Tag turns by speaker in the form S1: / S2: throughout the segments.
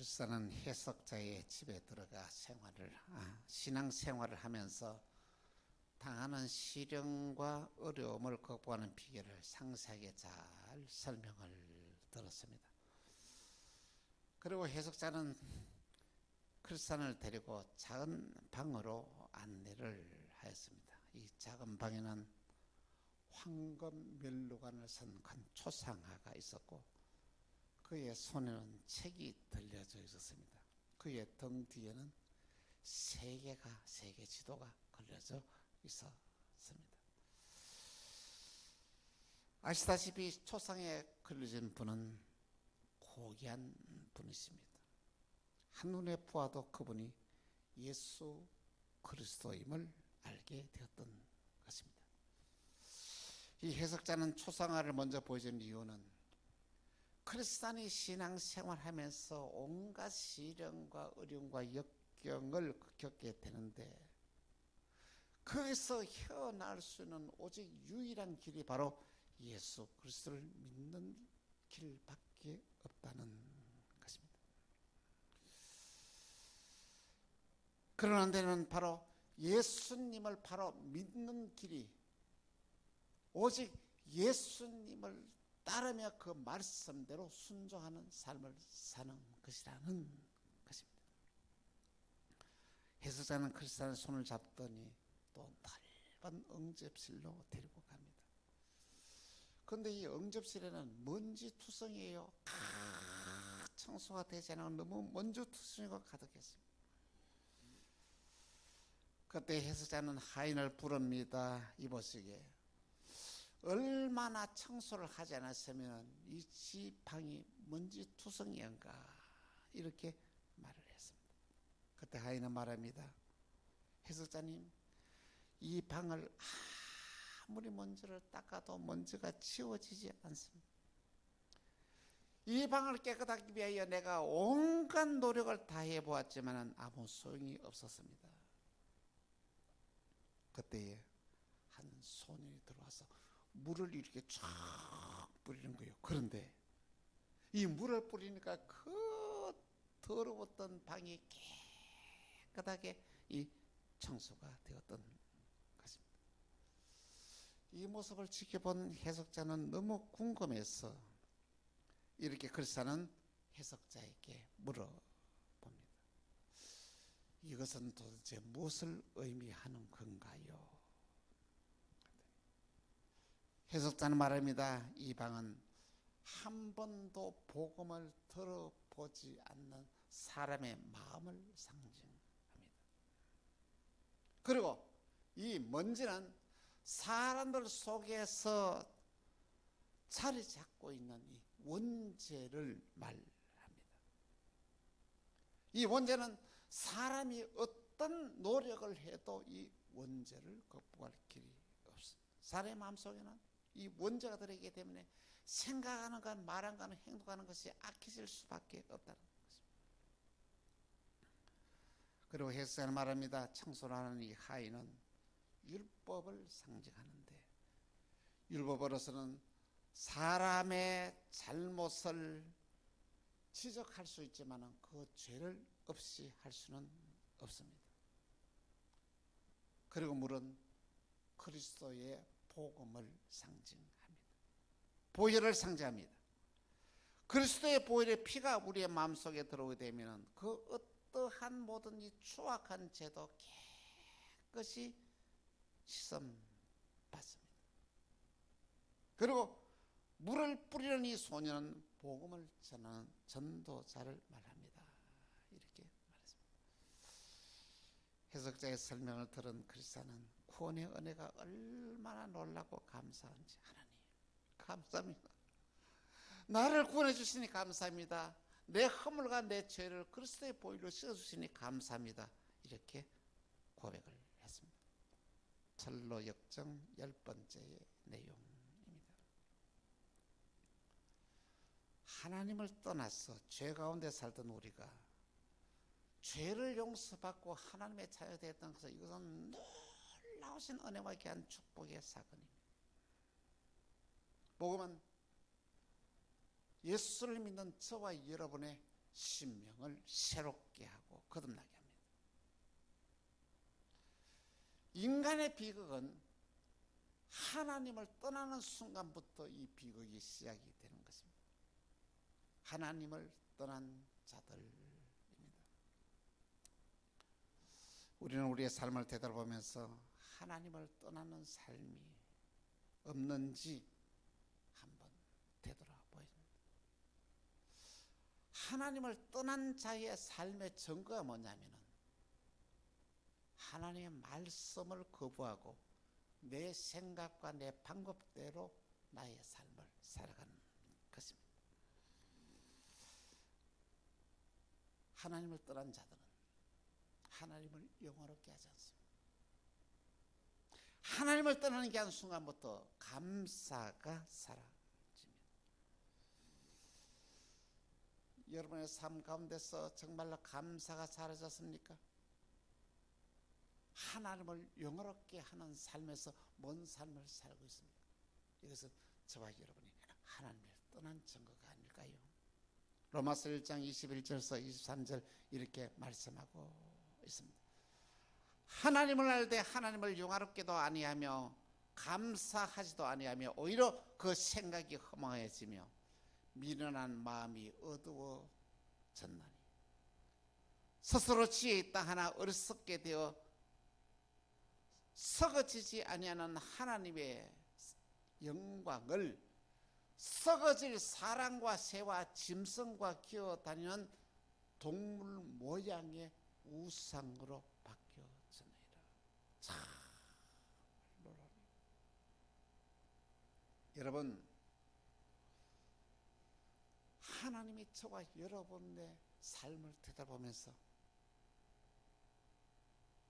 S1: 글사는 해석자의 집에 들어가 신앙 생활을 하면서 당하는 시련과 어려움을 극복하는 비결을 상세하게 잘 설명을 들었습니다. 그리고 해석자는 글산을 데리고 작은 방으로 안내를 하였습니다. 이 작은 방에는 황금 면류관을 선 큰 초상화가 있었고 그의 손에는 책이 들려져 있었습니다. 그의 등 뒤에는 세계 지도가 걸려져 있었습니다. 아시다시피 초상에 걸려진 분은 고귀한 분이십니다. 한눈에 보아도 그분이 예수 그리스도임을 알게 되었던 것입니다. 이 해석자는 초상화를 먼저 보여준 이유는 크리스찬이 신앙생활하면서 온갖 시련과 어려움과 역경을 겪게 되는데 거기서 헤어나올 수 있는 오직 유일한 길이 바로 예수 그리스도를 믿는 길밖에 없다는 것입니다. 그러는 데는 바로 예수님을 바로 믿는 길이 오직 예수님을 따르며 그 말씀대로 순종하는 삶을 사는 것이라는 것입니다. 해석자는 크리스찬의 손을 잡더니 또 넓은 응접실로 데리고 갑니다. 그런데 이 응접실에는 먼지투성이에요. 청소가 되지 않아 너무 먼지투성이가 가득했습니다. 그때 해석자는 하인을 부릅니다. 이보시기에 얼마나 청소를 하지 않았으면 이 지방이 먼지투성이인가 이렇게 말을 했습니다. 그때 하인은 말합니다. 해석자님, 이 방을 아무리 먼지를 닦아도 먼지가 치워지지 않습니다. 이 방을 깨끗하기 위하여 내가 온갖 노력을 다해 보았지만 아무 소용이 없었습니다. 그때에 한 소년이 들어와서 물을 이렇게 쫙 뿌리는 거예요. 그런데 이 물을 뿌리니까 그 더러웠던 방이 깨끗하게 이 청소가 되었던 것입니다. 이 모습을 지켜본 해석자는 너무 궁금해서 이렇게 글사는 해석자에게 물어봅니다. 이것은 도대체 무엇을 의미하는 건가요? 해석자는 말합니다. 이 방은 한 번도 복음을 들어보지 않는 사람의 마음을 상징합니다. 그리고 이 먼지는 사람들 속에서 자리 잡고 있는 이 원죄를 말합니다. 이 원죄는 사람이 어떤 노력을 해도 이 원죄를 극복할 길이 없습니다. 사람의 마음속에는 이 원죄가 들어있기 때문에 생각하는 것, 말하는 것, 행동하는 것이 악해질 수밖에 없다는 것입니다. 그리고 해석자는 말합니다. 청소를 하는 이 하인은 율법을 상징하는데 율법으로서는 사람의 잘못을 지적할 수 있지만 그 죄를 없이 할 수는 없습니다. 그리고 물은 그리스도의 복음을 상징합니다. 보혈을 상징합니다. 그리스도의 보혈의 피가 우리의 마음속에 들어오게 되면 그 어떠한 모든 이 추악한 죄도 깨끗이 씻음받습니다. 그리고 물을 뿌리는 이 소년은 복음을 전하는 전도자를 말합니다. 이렇게 말했습니다. 해석자의 설명을 들은 그리스도는 구원의 은혜가 얼마나 놀라고 감사한지 하나님 감사합니다. 나를 구원해 주시니 감사합니다. 내 허물과 내 죄를 그리스도의 보혈로 씻어주시니 감사합니다. 이렇게 고백을 했습니다. 철로 역정 10번째의 내용입니다. 하나님을 떠나서 죄 가운데 살던 우리가 죄를 용서받고 하나님의 자녀가 되었던 것은 이것은 놀라우신 은혜와 귀한 축복의 사건입니다. 복음은 예수를 믿는 저와 여러분의 심령을 새롭게 하고 거듭나게 합니다. 인간의 비극은 하나님을 떠나는 순간부터 이 비극이 시작이 되는 것입니다. 하나님을 떠난 자들입니다. 우리는 우리의 삶을 되돌아보면서 하나님을 떠나는 삶이 없는지 한번 되돌아보야 합니다. 하나님을 떠난 자의 삶의 증거가 뭐냐면은 하나님의 말씀을 거부하고 내 생각과 내 방법대로 나의 삶을 살아가는 것입니다. 하나님을 떠난 자들은 하나님을 영화롭게 하지 않습니다. 하나님을 떠나는 게 한 순간부터 감사가 사라집니다. 여러분의 삶 가운데서 정말로 감사가 사라졌습니까? 하나님을 영화롭게 하는 삶에서 뭔 삶을 살고 있습니까? 이것은 저와 여러분이 하나님을 떠난 증거가 아닐까요? 로마서 1장 21절에서 23절 이렇게 말씀하고 있습니다. 하나님을 알되 하나님을 영화롭게도 아니하며 감사하지도 아니하며 오히려 그 생각이 허망해지며 미련한 마음이 어두워졌나니 스스로 지혜 있다 하나 어리석게 되어 썩어지지 아니하는 하나님의 영광을 썩어질 사람과 새와 짐승과 기어다니는 동물 모양의 우상으로 바뀌어졌느니라. 참 놀랍니다. 여러분, 하나님이 저와 여러분의 삶을 되돌아보면서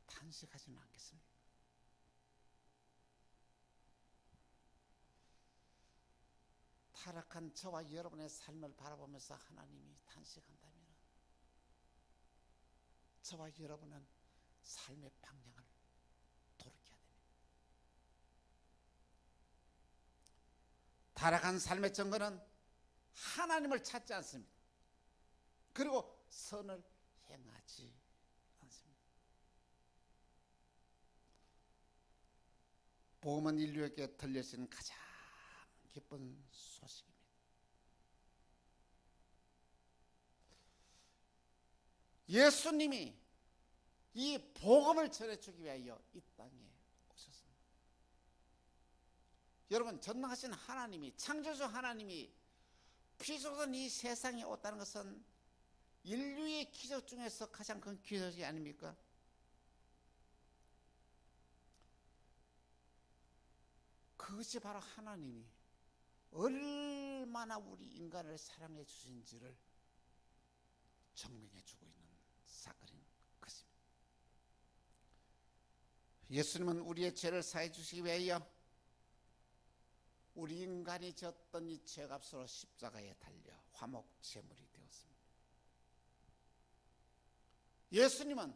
S1: 탄식하지는 않겠습니까? 타락한 저와 여러분의 삶을 바라보면서 하나님이 탄식한다면 저와 여러분은 삶의 방향을 돌이켜야 됩니다. 타락한 삶의 증거는 하나님을 찾지 않습니다. 그리고 선을 행하지 않습니다. 복음은 인류에게 들려진 가장 기쁜 소식입니다. 예수님이 이 복음을 전해주기 위하여 이 땅에 오셨습니다. 여러분, 전능하신 하나님이, 창조주 하나님이 피조된 이 세상에 왔다는 것은 인류의 기적 중에서 가장 큰 기적이 아닙니까? 그것이 바로 하나님이 얼마나 우리 인간을 사랑해 주신지를 증명해 주고 있는 사건인 것입니다. 예수님은 우리의 죄를 사해 주시기 위하여 우리 인간이 졌던 이 죄값으로 십자가에 달려 화목 제물이 되었습니다. 예수님은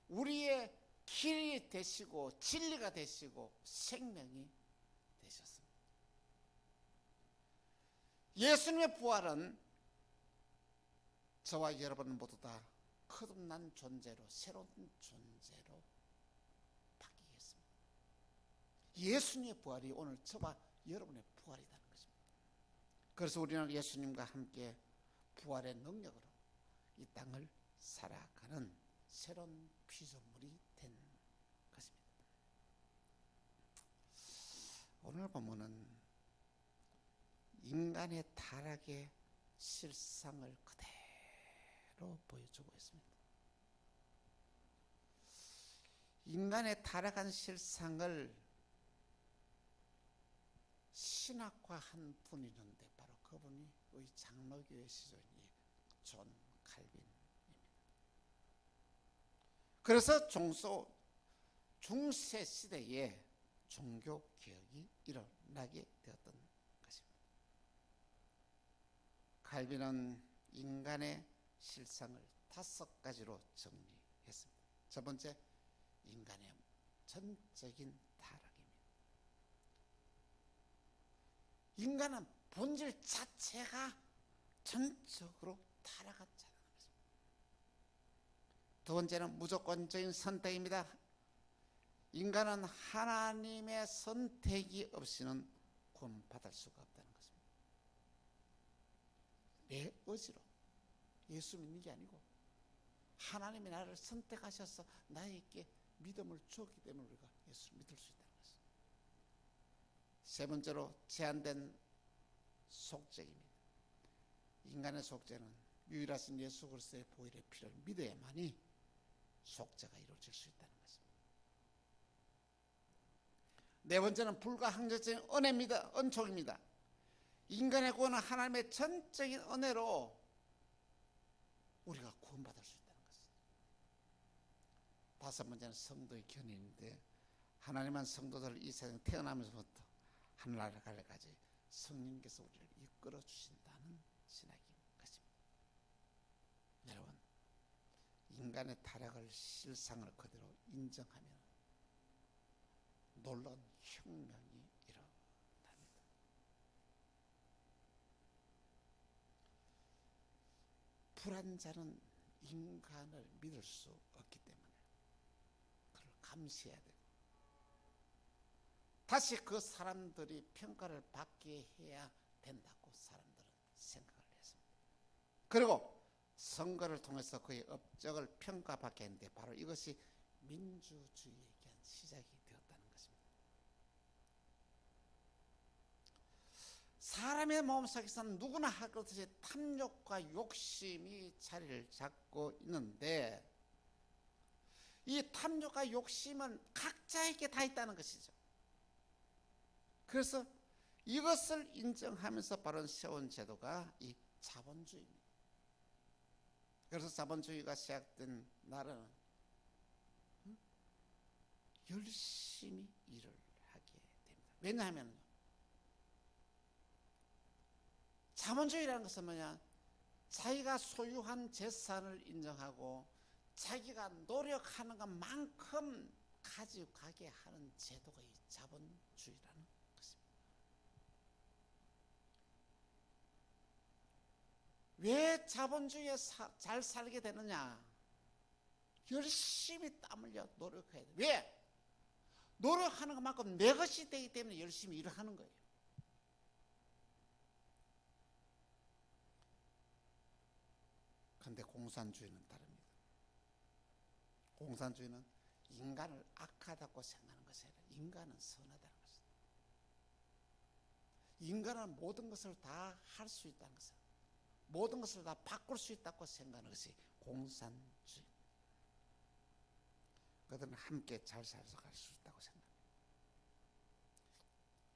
S1: 우리의 길이 되시고 진리가 되시고 생명이 되셨습니다. 예수님의 부활은 저와 여러분 모두 다 거듭난 존재로, 새로운 존재로 바뀌겠습니다. 예수님의 부활이 오늘 저와 여러분의 부활이라는 것입니다. 그래서 우리는 예수님과 함께 부활의 능력으로 이 땅을 살아가는 새로운 피조물이 된 것입니다. 오늘 본문은 인간의 타락의 실상을 그대로 보여주고 있습니다. 인간의 타락한 실상을 신학화한 분이 있는데 바로 그분이 우리 장로교의 시조인 존 칼빈입니다. 그래서 중세 시대에 종교 개혁이 일어나게 되었던 것입니다. 칼빈은 인간의 실상을 5가지로 정리했습니다. 첫 번째, 인간의 전적인 타락입니다. 인간은 본질 자체가 전적으로 타락한 자라는 것입니다. 두 번째는 무조건적인 선택입니다. 인간은 하나님의 선택이 없이는 구원받을 수가 없다는 것입니다. 내 의지로 예수 믿는 게 아니고 하나님이 나를 선택하셔서 나에게 믿음을 주었기 때문에 우리가 예수를 믿을 수 있다는 것입니다. 세 번째로 제한된 속죄입니다. 인간의 속죄는 유일하신 예수 그리스도의 보혈의 피를 믿어야만이 속죄가 이루어질 수 있다는 것입니다. 네 번째는 불가항력적인 은혜입니다. 은총입니다. 인간의 구원은 하나님의 전적인 은혜로 우리가 구원받을 수 있다는 것입니다. 다섯 번째는 성도의 견인인데 하나님은 성도들을 이 세상에 태어나면서부터 하늘나라 갈래까지 성령께서 우리를 이끌어 주신다는 신학인 것입니다. 여러분, 인간의 타락을 실상을 그대로 인정하면 놀라운 혁명이 일어납니다. 불한 자는 인간을 믿을 수 없기 때문에 그를 감시해야 되고 다시 그 사람들이 평가를 받게 해야 된다고 사람들은 생각을 했습니다. 그리고 선거를 통해서 그의 업적을 평가받게 했는데 바로 이것이 민주주의에 대한 시작이 되었다는 것입니다. 사람의 마음속에서는 누구나 할 것 없이 탐욕과 욕심이 자리를 잡고 있는데 이 탐욕과 욕심은 각자에게 다 있다는 것이죠. 그래서 이것을 인정하면서 바로 세운 제도가 이 자본주의입니다. 그래서 자본주의가 시작된 나라는 열심히 일을 하게 됩니다. 왜냐하면 자본주의라는 것은 뭐냐? 자기가 소유한 재산을 인정하고 자기가 노력하는 것만큼 가지고 가게 하는 제도가 이 자본주의라는 것입니다. 왜 자본주의에 잘 살게 되느냐? 열심히 땀 흘려 노력해야 돼. 왜? 노력하는 것만큼 내 것이 되기 때문에 열심히 일을 하는 거예요. 그런데 공산주의는 다릅니다. 공산주의는 인간을 악하다고 생각하는 것이 아니라 인간은 선하다는 것입니다. 인간은 모든 것을 다 할 수 있다는 것입니다. 모든 것을 다 바꿀 수 있다고 생각하는 것이 공산주의. 그들은 함께 잘 살아서 갈 수 있다고 생각합니다.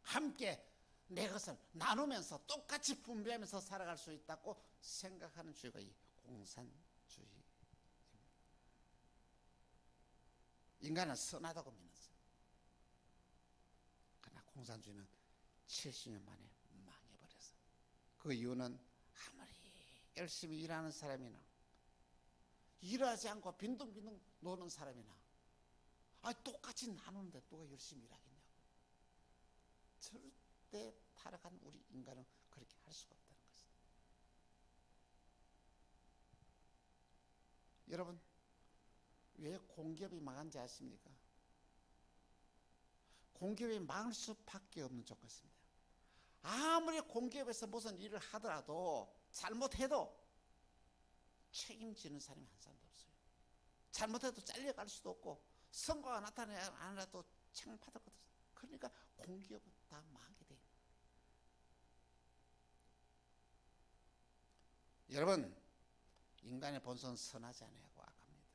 S1: 함께 내 것을 나누면서 똑같이 분배하면서 살아갈 수 있다고 생각하는 주의가 이 공산주의입니다. 인간은 선하다고 믿었어요. 그러나 공산주의는 70년 만에 망해버렸어요. 그 이유는 아무리 열심히 일하는 사람이나 일하지 않고 빈둥빈둥 노는 사람이나 똑같이 나누는데 누가 열심히 일하겠냐고. 절대 타락한 우리 인간은 그렇게 할 수가 없다는 것입니다. 여러분, 왜 공기업이 망한지 아십니까? 공기업이 망할 수밖에 없는 조건이 있습니다. 아무리 공기업에서 무슨 일을 하더라도 잘못해도 책임지는 사람이 한 사람도 없어요. 잘못해도 잘려갈 수도 없고 성과가 나타나지 않아도 책임받았거든요. 그러니까 공기업은 다 망하게 돼요. 여러분, 인간의 본성은 선하지 않아요. 악합니다.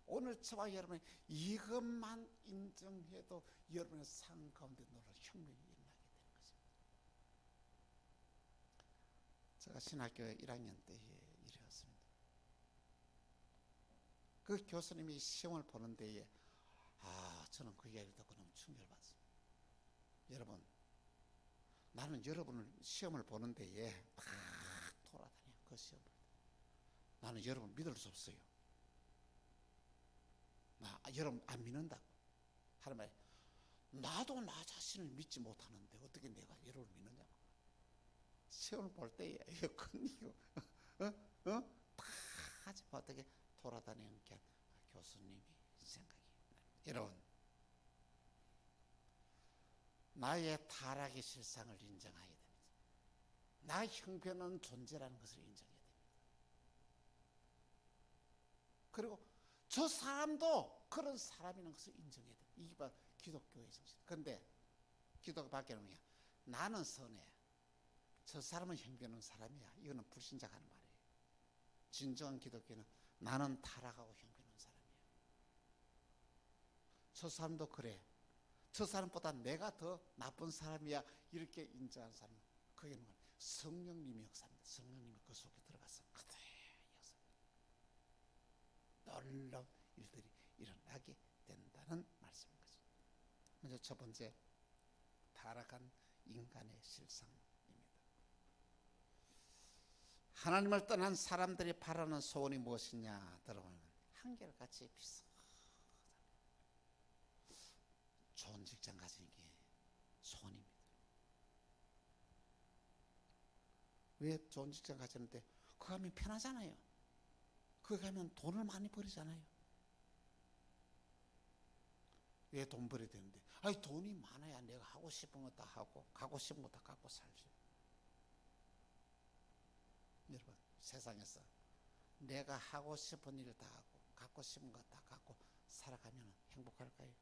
S1: 오늘 저와 여러분이 이것만 인정해도 여러분의 삶 가운데 놀라운 혁명이 일어나게 되는 것입니다. 제가 신학교 1학년 때에 일이었습니다. 그 교수님이 시험을 보는 데에 저는 그 이야기를 듣고 너무 충격을 받습니다. 여러분, 나는 여러분을 시험을 보는 데에 막 돌아다녀. 그 시험을. 나는 여러분 믿을 수 없어요. 여러분 안 믿는다고. 하는 말에 나도 나 자신을 믿지 못하는데 어떻게 내가 여러분을 믿느냐고. 시험을 볼 때에 에어컨이고 다 같이 어떻게 돌아다니는 게 교수님이 생각이 나요. 여러분, 나의 타락의 실상을 인정해야 됩니다. 나 형편없는 존재라는 것을 인정해야 됩니다. 그리고 저 사람도 그런 사람이라는 것을 인정해야 됩니다. 이게 바로 기독교의 정신. 그런데 기독교 밖에는 뭐냐? 나는 선해, 저 사람은 형편없는 사람이야. 이거는 불신자가 하는 말이에요. 진정한 기독교는 나는 타락하고 형편없는 사람이야. 저 사람도 그래. 저 사람보다 내가 더 나쁜 사람이야. 이렇게 인정하는 사람은 그게 뭐냐? 성령님의 역사입니다. 성령님이 그 속에 들어가서 그대로 역사입니다. 놀라운 일들이 일어나게 된다는 말씀인 거죠. 먼저 첫 번째, 타락한 인간의 실상입니다. 하나님을 떠난 사람들이 바라는 소원이 무엇이냐 들어보면 한결같이 비슷하다. 좋은 직장 가지는 게 소원입니다. 왜 좋은 직장 가지는데 그거 하면 편하잖아요. 그거 하면 돈을 많이 벌이잖아요. 왜 돈 벌여야 되는데? 아니, 돈이 많아야 내가 하고 싶은 거 다 하고 가고 싶은 거 다 갖고 살죠. 여러분, 세상에서 내가 하고 싶은 일 다 하고 갖고 싶은 거 다 갖고 살아가면 행복할까요?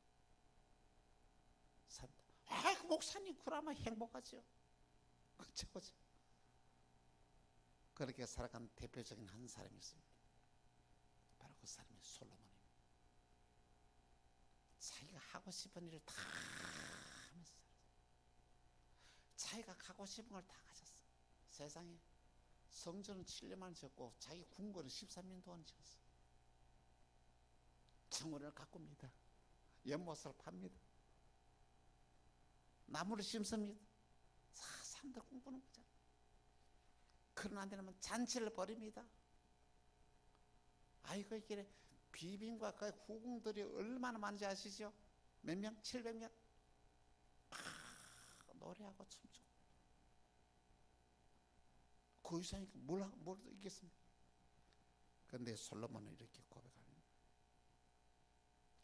S1: 그 목사님 그러면 행복하죠. 그렇죠. 그렇게 살아간 대표적인 한 사람이 있습니다. 바로 그 사람이 솔로몬입니다. 자기가 하고 싶은 일을 다 하면서 살았어요. 자기가 가고 싶은 걸 다 가졌어. 세상에 성전은 7년만 지었고 자기 궁궐은 13년 동안 지었어. 정원을 가꿉니다. 연못을 팝니다. 나무를 심습니다. 사람들 꿈꾸는 거잖아. 그러나 안 되면 잔치를 벌입니다. 아이고, 이게 비빈과 그 후궁들이 얼마나 많은지 아시죠? 몇 명? 700명? 노래하고 춤추고. 그 이상이 뭘 있겠습니까? 그런데 솔로몬은 이렇게 고백합니다.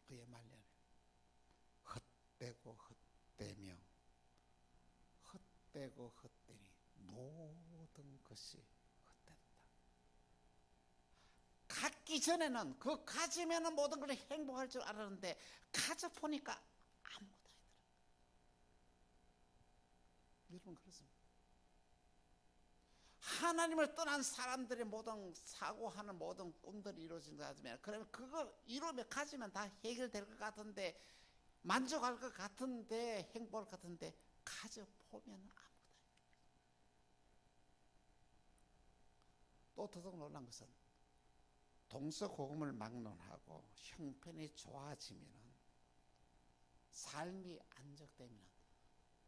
S1: 그의 말년에 헛되고 헛되며 헛되고 헛되니 모든 것이 헛되다. 갖기 전에는 그 가지면은 모든 걸 행복할 줄 알았는데 가져 보니까 아무것도 아니더라. 여러분, 그렇습니다. 하나님을 떠난 사람들의 모든 사고하는 모든 꿈들이 이루어진다 하면, 그러면 그거 이루면 가지면 다 해결될 것 같은데, 만족할 것 같은데, 행복할 것 같은데 가져 보면 아무것도 아니에요. 또 더더욱 놀란 것은 동서고금을 막론하고 형편이 좋아지면, 삶이 안정되면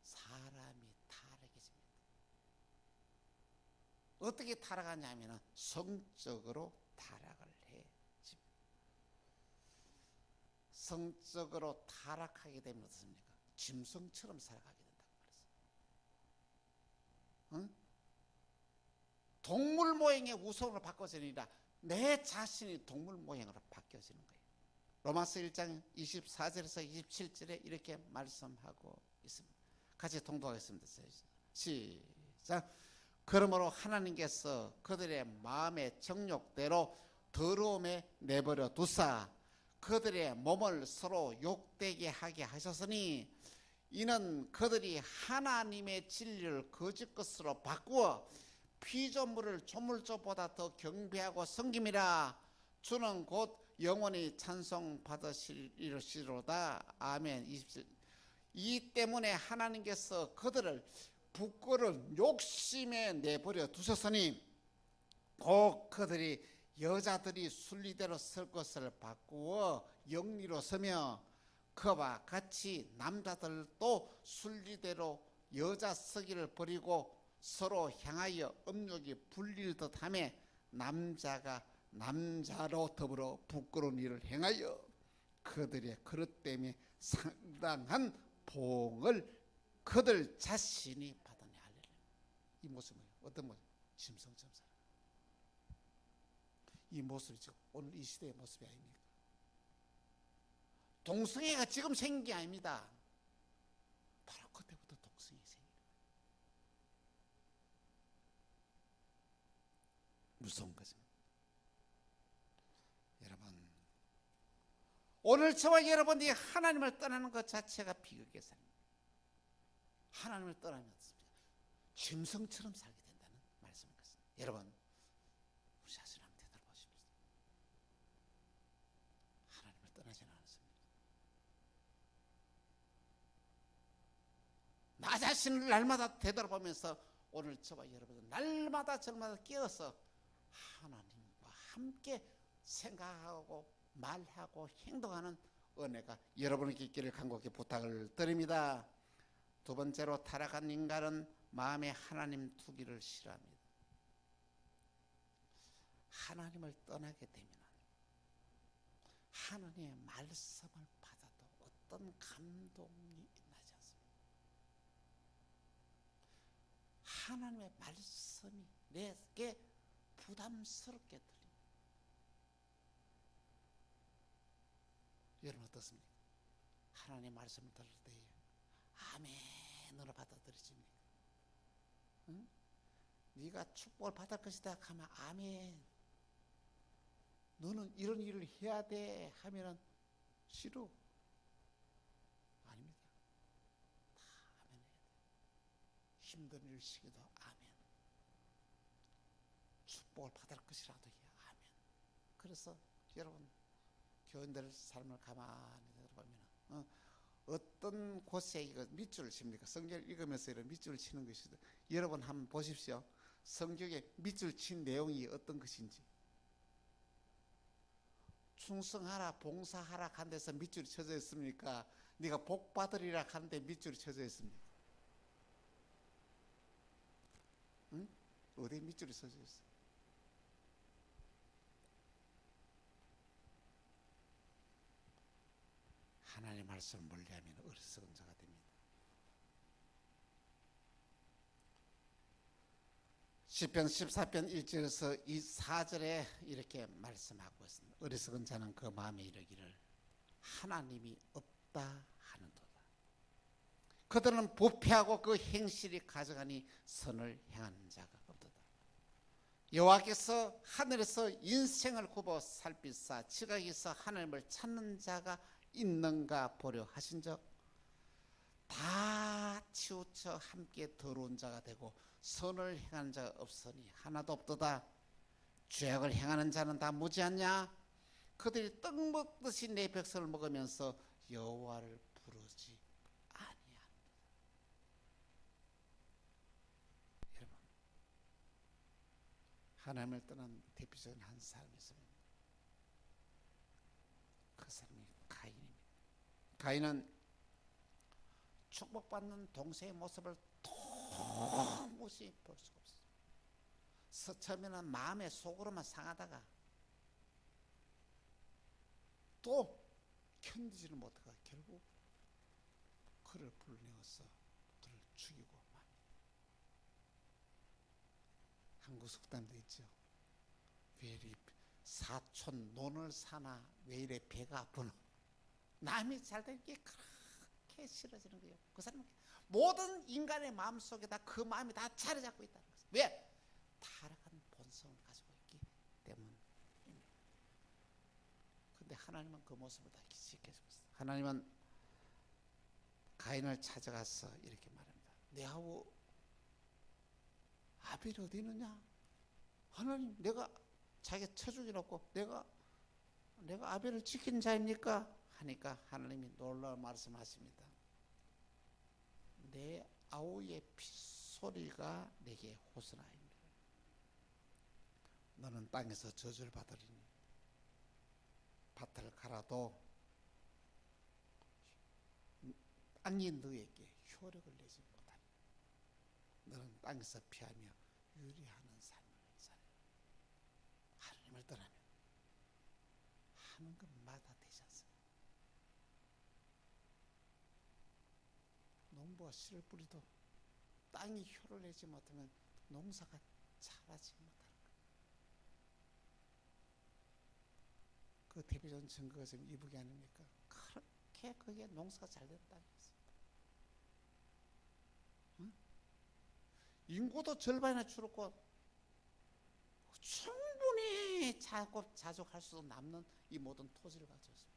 S1: 사람이 타락해집니다. 어떻게 타락하냐면 성적으로 타락을 해집니다. 성적으로 타락하게 되면 어떻습니까? 짐승처럼 살아가게 된다고 말했어요. 응? 동물 모양의 우성으로 바꿔지니라 내 자신이 동물 모양으로 바뀌어지는 거예요. 로마서 1장 24절에서 27절에 이렇게 말씀하고 있습니다. 같이 통독하겠습니다. 시작. 그러므로 하나님께서 그들의 마음의 정욕대로 더러움에 내버려 두사 그들의 몸을 서로 욕되게 하게 하셨으니, 이는 그들이 하나님의 진리를 거짓 것으로 바꾸어 피조물을 조물조보다 더 경배하고 섬김이라. 주는 곧 영원히 찬송 받으시리로다. 아멘. 27. 이 때문에 하나님께서 그들을 부끄러운 욕심에 내버려 두셨으니 곧 그들이 여자들이 순리대로 설 것을 바꾸어 영리로 서며 그와 같이 남자들도 순리대로 여자 서기를 버리고 서로 향하여 음욕이 불릴 듯하며 남자가 남자로 더불어 부끄러운 일을 행하여 그들의 그릇 때문에 상당한 보응을 그들 자신이 받아내 할렐루야. 이 모습은 어떤 모습? 짐승처럼 살아. 이 모습이 지금 오늘 이 시대의 모습이 아닙니까? 동성애가 지금 생긴 게 아닙니다. 바로 그때부터 동성애 생긴 거예요. 무서운 것입니다. 여러분, 오늘 저와 여러분이 하나님을 떠나는 것 자체가 비극의 삶입니다. 하나님을 떠나면 어떻습니까? 짐승처럼 살게 된다는 말씀인 것입니다. 여러분, 우리 자신 한번 되돌아보십시오. 하나님을 떠나지는 않았습니다. 나 자신을 날마다 되돌아보면서 오늘 저와 여러분은 날마다 저마다 깨어서 하나님과 함께 생각하고 말하고 행동하는 은혜가 여러분에게 있기를 간곡히 부탁을 드립니다. 두 번째로, 타락한 인간은 마음에 하나님 두기를 싫어합니다. 하나님을 떠나게 되면 하나님의 말씀을 받아도 어떤 감동이 나지 않습니다. 하나님의 말씀이 내게 부담스럽게 들립니다. 여러분 어떻습니까? 하나님의 말씀을 들을 때에 아멘으로 받아들여집니까? 응? 네가 축복을 받을 것이다 하면 아멘. 너는 이런 일을 해야 돼 하면은 싫어. 아닙니다. 다 아멘 해야 돼. 힘든 일 시기도 아멘. 축복을 받을 것이라도 해 아멘. 그래서 여러분 교인들 삶을 가만히 들어보면 어떤 곳에 이거 밑줄을 칩니까? 성경을 읽으면서 이런 밑줄을 치는 것이죠. 여러분 한번 보십시오. 성경에 밑줄 친 내용이 어떤 것인지. 충성하라 봉사하라 한 데서 밑줄이 쳐져 있습니까? 네가 복 받으리라 하는데 밑줄이 쳐져 있습니까? 응? 어디에 밑줄이 쳐져 있어? 하나님의 말씀을 멀리하면 어리석은 자가 됩니다. 시편 14편 1절에서 이 4절에 이렇게 말씀하고 있습니다. 어리석은 자는 그 마음에 이르기를 하나님이 없다 하는도다. 그들은 부패하고 그 행실이 가져가니 선을 행하는 자가 없도다. 여호와께서 하늘에서 인생을 굽어 살피사 지각에서 하나님을 찾는 자가 있는가 보려 하신적 다 치우쳐 함께 더러운 자가 되고 선을 행하는 자가 없으니 하나도 없도다. 죄악을 행하는 자는 다 무지하냐? 그들이 떡 먹듯이 내 백성을 먹으면서 여호와를 부르지 아니하노라. 여러분, 하나님을 떠난 대표적인 한 사람이 있습니다. 그 사람이 가인입니다. 가인은 축복받는 동생의 모습을 도무지 볼 수가 없어요. 처음에는 마음의 속으로만 상하다가 또 견디지를 못하고 결국 그를 불러내어서 그를 죽이고 맙니다. 한국 속담도 있죠. 왜 이리 사촌 논을 사나 왜 이래 배가 아프노. 남이 잘된 게 그렇게 싫어지는 거예요. 그 사람은 모든 인간의 마음속에다 그 마음이 다 자리 잡고 있다는 거예요. 왜? 타락한 본성을 가지고 있기 때문입니다. 그런데 하나님은 그 모습을 다 지켜주고 있어요. 하나님은 가인을 찾아가서 이렇게 말합니다. 내 아우 아벨이 어디 있느냐? 하나님, 내가 자기가 쳐주기 놓고 내가 아벨을 지킨 자입니까? 하니까 하나님이 놀라운 말씀하십니다. 내 아우의 핏소리가 내게 호소나입니다. 너는 땅에서 저주를 받으리니 밭을 갈아도 땅이 너에게 효력을 내지 못하리라. 너는 땅에서 피하며 유리하는 삶을 살아라. 하나님을 떠나면 하는 것마다 되지 않습니다. 농부가 씨를 뿌리도 땅이 효를 내지 못하면 농사가 자라지 못하는 거예요. 그 대표적인 증거가 지금 이북이 아닙니까? 그렇게 그게 농사가 잘 됐다는 거죠. 응? 인구도 절반이나 줄었고 충분히 자족할 수 남는 이 모든 토지를 가졌습니다.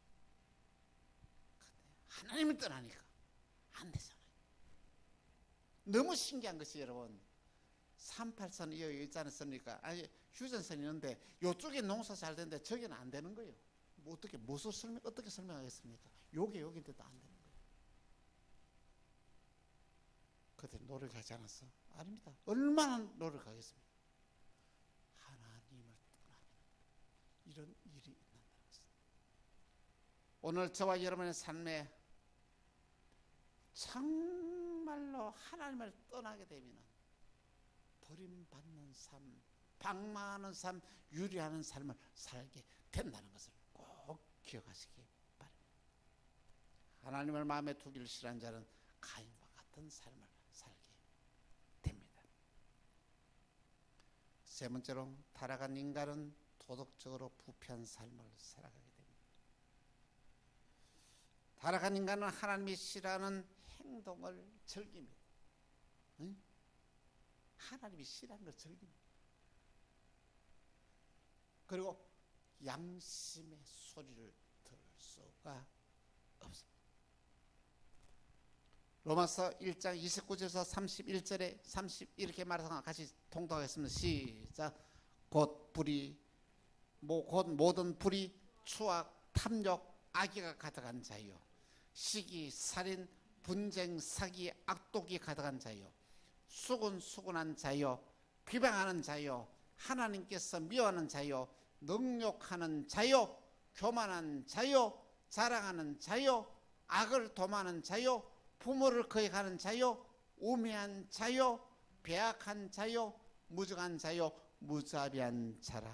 S1: 하나님을 떠나니까 안 되잖아요. 너무 신기한 것이 여러분, 38선 이 일자는 쓰니까 아니 휴전선이 있는데 이쪽에 농사 잘 되는데 저기는 안 되는 거예요. 뭐 어떻게 어떻게 설명하겠습니까? 여기인데도 안 되는 거예요. 그때 노력하지 않았어? 아닙니다. 얼마나 노력하겠습니까? 하나님을 떠나면 이런 일이 있는다는 것입니다. 오늘 저와 여러분의 삶에 정말로 하나님을 떠나게 되면 버림받는 삶, 방망하는 삶, 유리하는 삶을 살게 된다는 것을 꼭 기억하시기 바랍니다. 하나님을 마음에 두기를 싫어하는 자는 가인과 같은 삶을 살게 됩니다. 세 번째로 타락한 인간은 도덕적으로 부패한 삶을 살아가게 됩니다. 타락한 인간은 하나님이 싫어하는 행동을 즐깁니다. 응? 하나님이 싫어하는 걸 즐깁니다. 그리고 양심의 소리를 들을 수가 없습니다. 로마서 1장 29절에서 31절에 30 이렇게 말해서 같이 통독하겠습니다. 시작. 곧 모든 불의, 추악, 탐욕, 악의가 가득한 자요, 시기, 살인, 분쟁, 사기, 악독이 가득한 자요, 수군수군한 자요, 비방하는 자요, 하나님께서 미워하는 자요, 능욕하는 자요, 교만한 자요, 자랑하는 자요, 악을 도모하는 자요, 부모를 거역하는 자요, 우매한 자요, 배악한 자요, 무정한 자요, 무자비한 자라.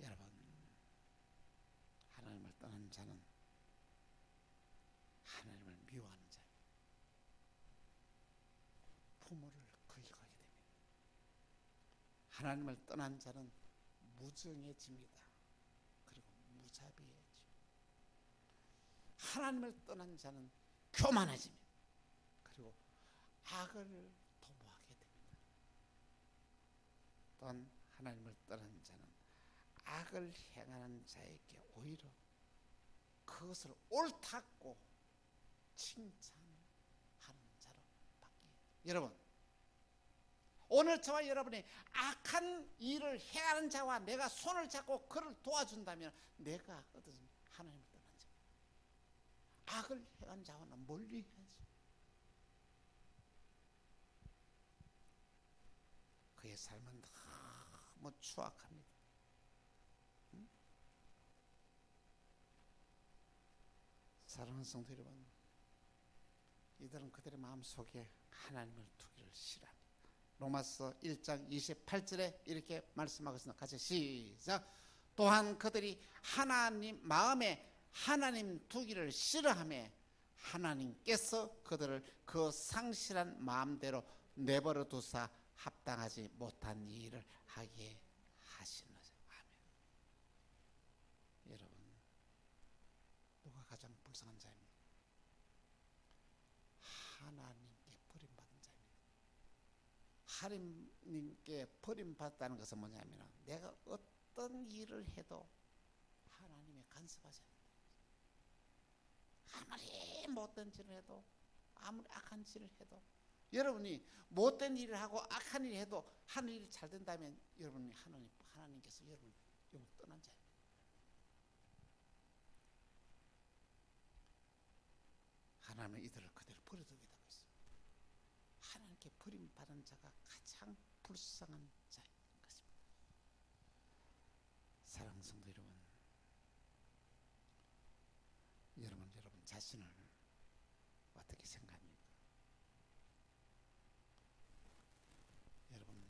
S1: 여러분, 하나님을 떠난 자는 하나님을 미워하는 자예요. 부모를 거역하게 됩니다. 하나님을 떠난 자는 무정해집니다. 그리고 무자비해집니다. 하나님을 떠난 자는 교만해집니다. 그리고 악을 도모하게 됩니다. 또한 하나님을 떠난 자는 악을 행하는 자에게 오히려 그것을 옳다고 칭찬하는 자로 바뀌어요. 여러분, 오늘 저와 여러분이 악한 일을 행하는 자와 내가 손을 잡고 그를 도와준다면 내가 어떻습니까? 하나님을 떠난 자. 악을 행한 자와는 멀리 해야지. 그의 삶은 너무 추악합니다. 응? 사랑하는 성도 여러분, 이들은 그들의 마음속에 하나님을 두기를 싫어합니다. 로마서 1장 28절에 이렇게 말씀하고 있습니다. 같이 시작. 또한 그들이 마음에 하나님 두기를 싫어하며 하나님께서 그들을 그 상실한 마음대로 내버려 두사 합당하지 못한 일을 하게 하시는 거죠. 아멘. 여러분, 누가 가장 불쌍한 자입니까? 하나님께 버림받은 자입니다. 하나님께 버림받았다는 것은 뭐냐면 내가 어떤 일을 해도 하나님의 간섭하지 않는다. 아무리 못된 짓을 해도, 아무리 악한 짓을 해도, 여러분이 못된 일을 하고 악한 일을 해도 하는 일이 잘 된다면 여러분이 하나님께서 여러분을 떠난 자예요. 하나님은 이들을 그대로 버려두겠다고 했어요. 하나님께 버림받은 자가 가장 불쌍한 자인 것입니다. 사랑하는 성도 여러분, 여러분 자신을 어떻게 생각합니까?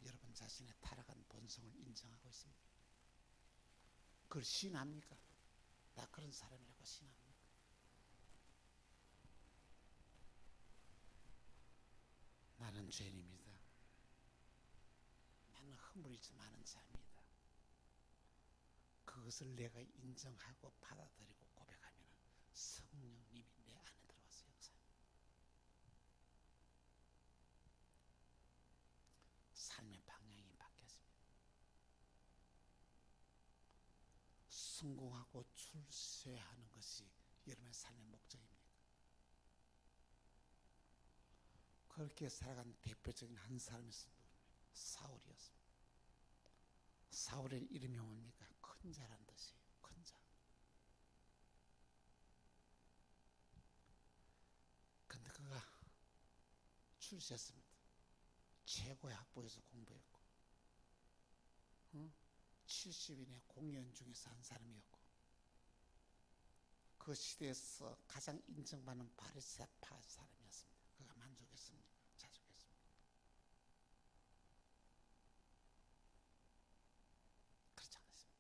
S1: 여러분 자신의 타락한 본성을 인정하고 있습니까? 그걸 시인합니까? 나 그런 사람이라고 시인합니까? 나는 죄인입니다. 허물이 많은 자입니다. 그것을 내가 인정하고 받아들이고 고백하면 성령님이 내 안에 들어와서 역사합니다. 삶의 방향이 바뀌었습니다. 성공하고 출세하는 것이 여러분의 삶의 목적입니까? 그렇게 살아간 대표적인 한 사람이 있습니다. 사울이었습니다. 사울의 이름이 뭡니까? 큰 자란 뜻이에요. 큰 자. 근데 그가 출세했습니다. 최고의 학부에서 공부했고 70인의 공연 중에서 한 사람이었고 그 시대에서 가장 인정받는 바리새파 사람이었습니다. 그가 만족했습니까? 자족했습니까? 그렇지 않았습니다.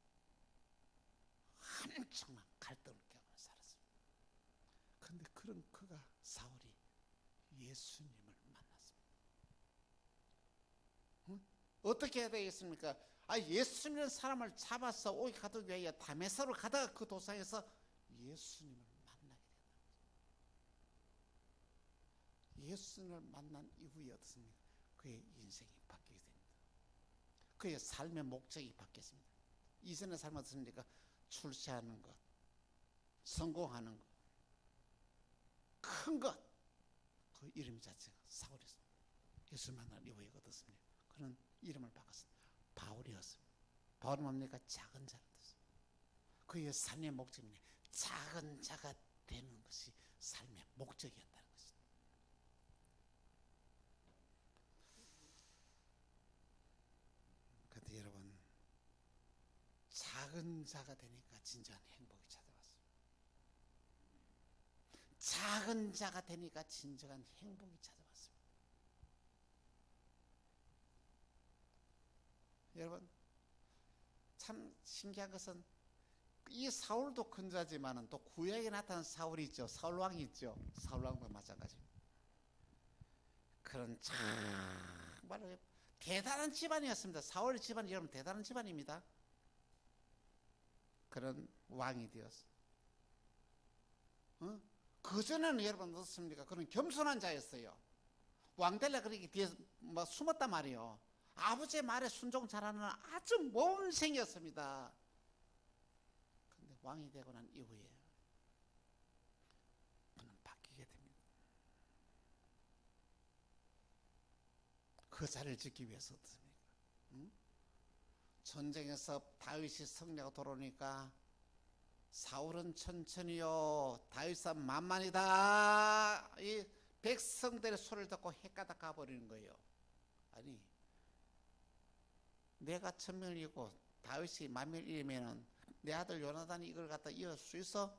S1: 엄청난 갈등을 겪으며 살았습니다. 그런데 그런 그가 사울이 예수님을 만났습니다. 어떻게 해야 되겠습니까? 예수님이라는 사람을 잡아서 오게 가두기 위하여 다메섹으로 가다가 그 도상에서 예수님을 만나게 된다. 예수님을 만난 이후에 어떻습니까? 그의 인생이 바뀌게 됩니다. 그의 삶의 목적이 바뀌었습니다. 이전의 삶은 어떻습니까? 출세하는 것, 성공하는 것, 큰 것, 그 이름 자체가 사울이었습니다. 예수 만난 이후에 어떻습니까? 그는 이름을 바꿨습니다. 바울이었습니다. 바울은 뭡니까? 작은 자라는 뜻입니다. 그의 삶의 목적입니다. 작은 자가 되는 것이 삶의 목적이었다는 것입니다. 그런데 여러분, 작은 자가 되니까 진정한 행복이 찾아왔습니다. 작은 자가 되니까 진정한 행복이 찾아왔습니다. 여러분, 참 신기한 것은 이 사울도 큰 자지만은 또 구약에 나타난 사울이 있죠. 사울왕이 있죠. 사울왕도 마찬가지입니다. 그런 정말 대단한 집안이었습니다. 사울의 집안이 여러분 대단한 집안입니다. 그런 왕이 되었어. 그전에는 여러분 어떻습니까? 그런 겸손한 자였어요. 왕 되려 그렇게 뒤에서 숨었단 말이에요. 아버지의 말에 순종 잘하는 아주 모범생이었습니다. 근데 왕이 되고 난 이후에 그는 바뀌게 됩니다. 그 자리를 지키기 위해서 어떻습니까? 전쟁에서 다윗이 승리하고 돌아오니까 사울은 천천히요, 다윗은 만만이다. 이 백성들의 소리를 듣고 헷가닥 가버리는 거예요. 아니, 내가 1000명이고 다윗이 10,000명이면은 내 아들 요나단이 이걸 갖다 이을 수 있어?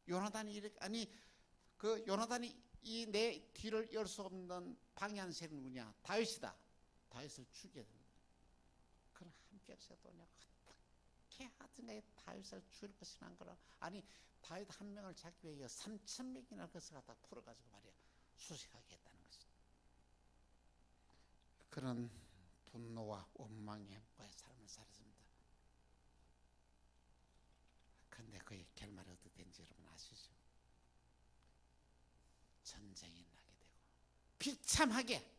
S1: 요나단이 이렇게, 아니 그 요나단이 이 내 뒤를 열 수 없는 방해하는 세력은 누구냐? 다윗이다. 다윗을 죽여야 됩니다. 그럼 함께해서 또냐 어떻게 하든가 다윗을 죽일 것이나 한 거라. 아니 다윗 한 명을 잡기 위해 3,000명이나 것을 갖다 풀어가지고 말이야 수색하게 했다는 것이죠. 그런 분노와 원망의 삶을 살았습니다. 그런데 그의 결말이 어떻게 된지 여러분 아시죠? 전쟁이 나게 되고 비참하게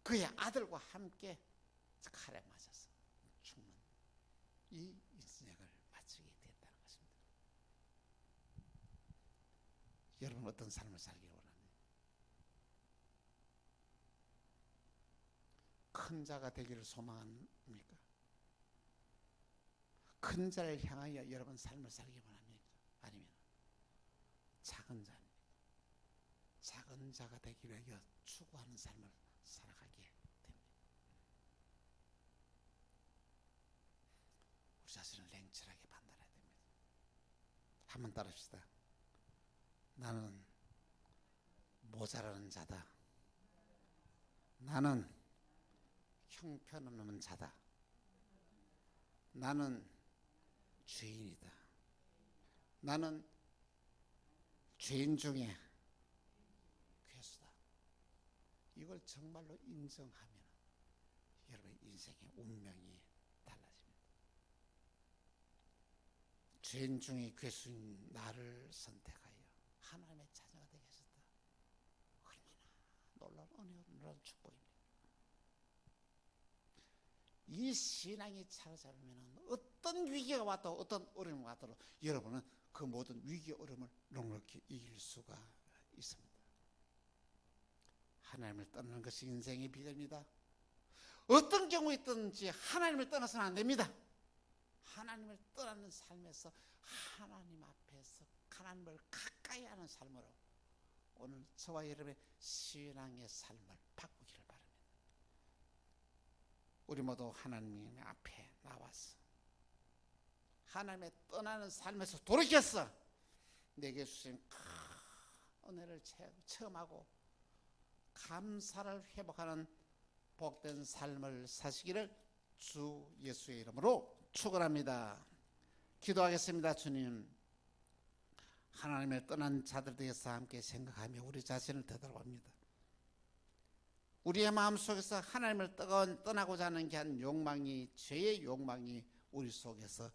S1: 그의 아들과 함께 칼에 맞아서 죽는 이 인생을 마치게 됐다는 것입니다. 여러분 어떤 삶을 살기를 원합니까? 큰 자가 되기를 소망합니까? 큰 자를 향하여 여러분 삶을 살기 원합니까? 아니면 작은 자입니까? 작은 자가 되기 위하여 추구하는 삶을 살아가게 됩니다. 우리 자신을 냉철하게 판단해야 됩니다. 한번 따라합시다. 나는 모자라는 자다. 나는 형편없는 자다. 나는 죄인이다. 나는 죄인 중에 괴수다. 이걸 정말로 인정하면 여러분의 인생의 운명이 달라집니다. 죄인 중에 괴수인 나를 선택하여 하나님의 자녀가 되게 하셨다. 얼마나 놀라운 은혜와 놀라운 축복입니다. 이 신앙이 차려잡으면 어떤 위기가 와도 어떤 어려움이 와도 여러분은 그 모든 위기 어려움을 넉넉히 이길 수가 있습니다. 하나님을 떠나는 것이 인생의 비결입니다. 어떤 경우였든지 하나님을 떠나서는 안 됩니다. 하나님을 떠나는 삶에서 하나님 앞에서 하나님을 가까이 하는 삶으로 오늘 저와 여러분의 신앙의 삶을 바꾸기를 바랍니다. 우리 모두 하나님 앞에 나와서 하나님의 떠나는 삶에서 돌이켰어. 내게 주신 큰 은혜를 체험하고 감사를 회복하는 복된 삶을 사시기를 주 예수의 이름으로 축원합니다. 기도하겠습니다. 주님, 하나님을 떠난 자들 대해서 함께 생각하며 우리 자신을 되돌아봅니다. 우리의 마음속에서 하나님을 떠나고자 하는 게 욕망이, 죄의 욕망이 우리 속에서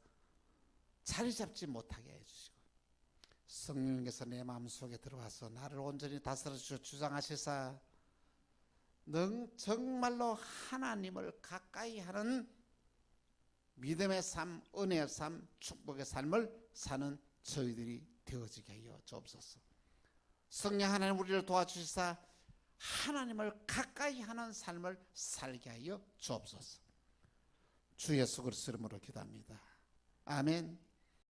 S1: 자리 잡지 못하게 해주시고 성령께서 내 마음속에 들어와서 나를 온전히 다스려 주시고 주장하시사 정말로 하나님을 가까이 하는 믿음의 삶, 은혜의 삶, 축복의 삶을 사는 저희들이 되어지게 하여 주옵소서. 성령 하나님 우리를 도와주시사 하나님을 가까이 하는 삶을 살게 하여 주옵소서. 주 예수 그리스도 이름으로 기도합니다. 아멘.